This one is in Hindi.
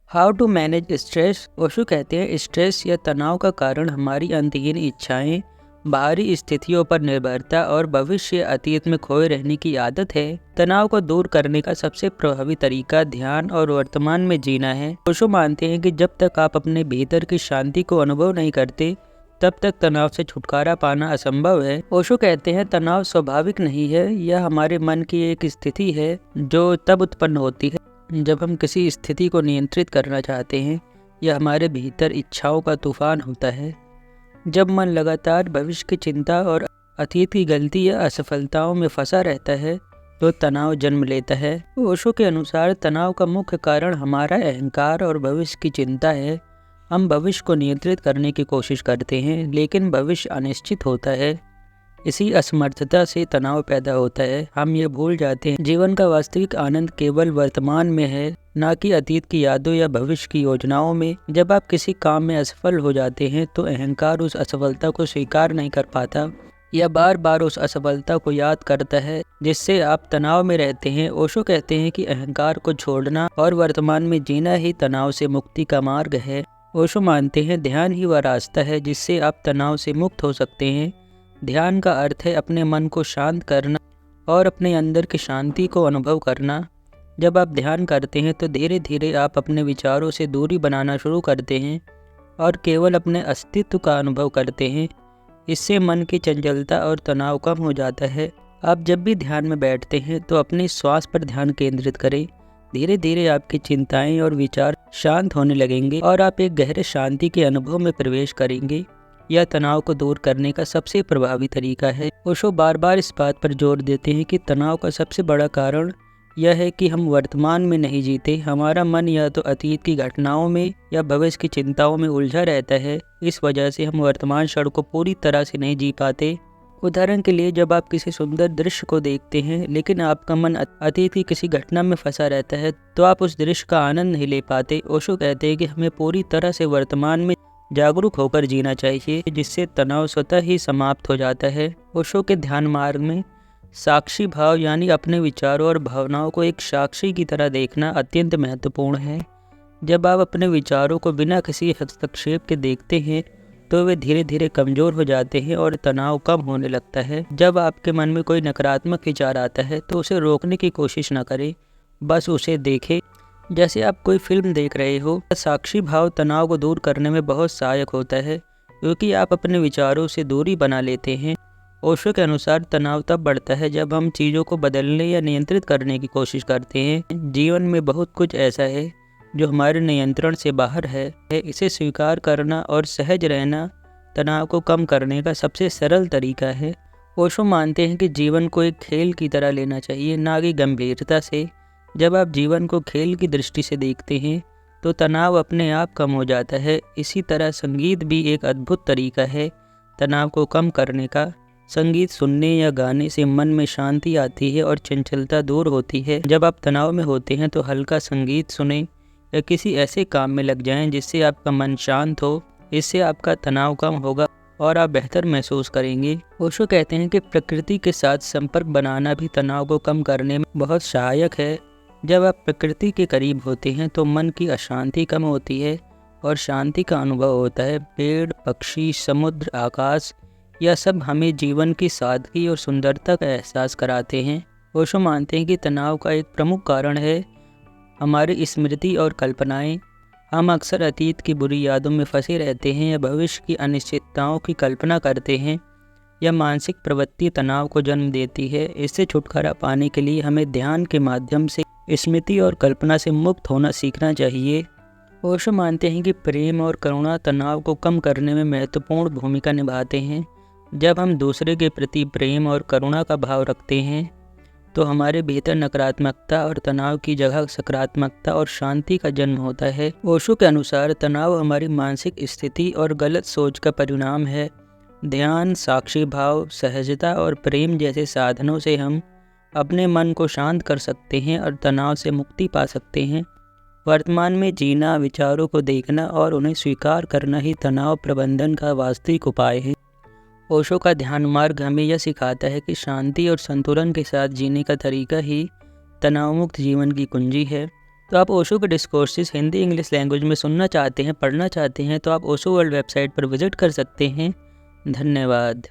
How to manage stress. Osho कहते हैं स्ट्रेस या तनाव का कारण हमारी अंतहीन इच्छाएं, बाहरी स्थितियों पर निर्भरता और भविष्य या अतीत में खोए रहने की आदत है। तनाव को दूर करने का सबसे प्रभावी तरीका ध्यान और वर्तमान में जीना है। ओशो मानते हैं कि जब तक आप अपने भीतर की शांति को अनुभव नहीं करते तब तक तनाव से छुटकारा पाना असंभव है। ओशो कहते हैं तनाव स्वाभाविक नहीं है, यह हमारे मन की एक स्थिति है जो तब उत्पन्न होती है जब हम किसी स्थिति को नियंत्रित करना चाहते हैं या हमारे भीतर इच्छाओं का तूफान होता है। जब मन लगातार भविष्य की चिंता और अतीत की गलती या असफलताओं में फंसा रहता है तो तनाव जन्म लेता है। ओशो के अनुसार तनाव का मुख्य कारण हमारा अहंकार और भविष्य की चिंता है। हम भविष्य को नियंत्रित करने की कोशिश करते हैं लेकिन भविष्य अनिश्चित होता है। इसी असमर्थता से तनाव पैदा होता है। हम ये भूल जाते हैं जीवन का वास्तविक आनंद केवल वर्तमान में है, न कि अतीत की यादों या भविष्य की योजनाओं में। जब आप किसी काम में असफल हो जाते हैं तो अहंकार उस असफलता को स्वीकार नहीं कर पाता या बार बार उस असफलता को याद करता है, जिससे आप तनाव में रहते हैं। ओशो कहते हैं कि अहंकार को छोड़ना और वर्तमान में जीना ही तनाव से मुक्ति का मार्ग है। ओशो मानते हैं ध्यान ही वह रास्ता है जिससे आप तनाव से मुक्त हो सकते हैं। ध्यान का अर्थ है अपने मन को शांत करना और अपने अंदर की शांति को अनुभव करना। जब आप ध्यान करते हैं तो धीरे धीरे आप अपने विचारों से दूरी बनाना शुरू करते हैं और केवल अपने अस्तित्व का अनुभव करते हैं। इससे मन की चंचलता और तनाव कम हो जाता है। आप जब भी ध्यान में बैठते हैं तो अपनी श्वास पर ध्यान केंद्रित करें। धीरे धीरे आपकी चिंताएं और विचार शांत होने लगेंगे और आप एक गहरे शांति के अनुभव में प्रवेश करेंगे। यह तनाव को दूर करने का सबसे प्रभावी तरीका है। ओशो बार बार इस बात पर जोर देते हैं कि तनाव का सबसे बड़ा कारण यह है कि हम वर्तमान में नहीं जीते। हमारा मन या तो अतीत की घटनाओं में या भविष्य की चिंताओं में उलझा रहता है। इस वजह से हम वर्तमान क्षण को पूरी तरह से नहीं जी पाते। उदाहरण के लिए, जब आप किसी सुंदर दृश्य को देखते हैं लेकिन आपका मन अतीत की किसी घटना में फंसा रहता है तो आप उस दृश्य का आनंद नहीं ले पाते। ओशो कहते हैं कि हमें पूरी तरह से वर्तमान में जागरूक होकर जीना चाहिए, जिससे तनाव स्वतः ही समाप्त हो जाता है। ओशो के ध्यान मार्ग में साक्षी भाव यानी अपने विचारों और भावनाओं को एक साक्षी की तरह देखना अत्यंत महत्वपूर्ण है। जब आप अपने विचारों को बिना किसी हस्तक्षेप के देखते हैं तो वे धीरे धीरे कमज़ोर हो जाते हैं और तनाव कम होने लगता है। जब आपके मन में कोई नकारात्मक विचार आता है तो उसे रोकने की कोशिश न करें, बस उसे देखें जैसे आप कोई फिल्म देख रहे हो। साक्षी भाव तनाव को दूर करने में बहुत सहायक होता है क्योंकि आप अपने विचारों से दूरी बना लेते हैं। ओशो के अनुसार तनाव तब बढ़ता है जब हम चीज़ों को बदलने या नियंत्रित करने की कोशिश करते हैं। जीवन में बहुत कुछ ऐसा है जो हमारे नियंत्रण से बाहर है। इसे स्वीकार करना और सहज रहना तनाव को कम करने का सबसे सरल तरीका है। ओशो मानते हैं कि जीवन को एक खेल की तरह लेना चाहिए, ना कि गंभीरता से। जब आप जीवन को खेल की दृष्टि से देखते हैं तो तनाव अपने आप कम हो जाता है। इसी तरह संगीत भी एक अद्भुत तरीका है तनाव को कम करने का। संगीत सुनने या गाने से मन में शांति आती है और चंचलता दूर होती है। जब आप तनाव में होते हैं तो हल्का संगीत सुनें या किसी ऐसे काम में लग जाएं जिससे आपका मन शांत हो। इससे आपका तनाव कम होगा और आप बेहतर महसूस करेंगे। ओशो कहते हैं कि प्रकृति के साथ संपर्क बनाना भी तनाव को कम करने में बहुत सहायक है। जब आप प्रकृति के करीब होते हैं तो मन की अशांति कम होती है और शांति का अनुभव होता है। पेड़, पक्षी, समुद्र, आकाश, यह सब हमें जीवन की सादगी और सुंदरता का एहसास कराते हैं। ओशो मानते हैं कि तनाव का एक प्रमुख कारण है हमारी स्मृति और कल्पनाएं। हम अक्सर अतीत की बुरी यादों में फंसे रहते हैं या भविष्य की अनिश्चितताओं की कल्पना करते हैं। यह मानसिक प्रवृत्ति तनाव को जन्म देती है। इससे छुटकारा पाने के लिए हमें ध्यान के माध्यम से स्मृति और कल्पना से मुक्त होना सीखना चाहिए। ओशो मानते हैं कि प्रेम और करुणा तनाव को कम करने में महत्वपूर्ण भूमिका निभाते हैं। जब हम दूसरे के प्रति प्रेम और करुणा का भाव रखते हैं तो हमारे भीतर नकारात्मकता और तनाव की जगह सकारात्मकता और शांति का जन्म होता है। ओशो के अनुसार तनाव हमारी मानसिक स्थिति और गलत सोच का परिणाम है। ध्यान, साक्षी भाव, सहजता और प्रेम जैसे साधनों से हम अपने मन को शांत कर सकते हैं और तनाव से मुक्ति पा सकते हैं। वर्तमान में जीना, विचारों को देखना और उन्हें स्वीकार करना ही तनाव प्रबंधन का वास्तविक उपाय है। ओशो का ध्यान मार्ग हमें यह सिखाता है कि शांति और संतुलन के साथ जीने का तरीका ही तनाव मुक्त जीवन की कुंजी है। तो आप ओशो के डिस्कोर्सेस हिंदी इंग्लिश लैंग्वेज में सुनना चाहते हैं, पढ़ना चाहते हैं तो आप ओशो वर्ल्ड वेबसाइट पर विजिट कर सकते हैं। धन्यवाद।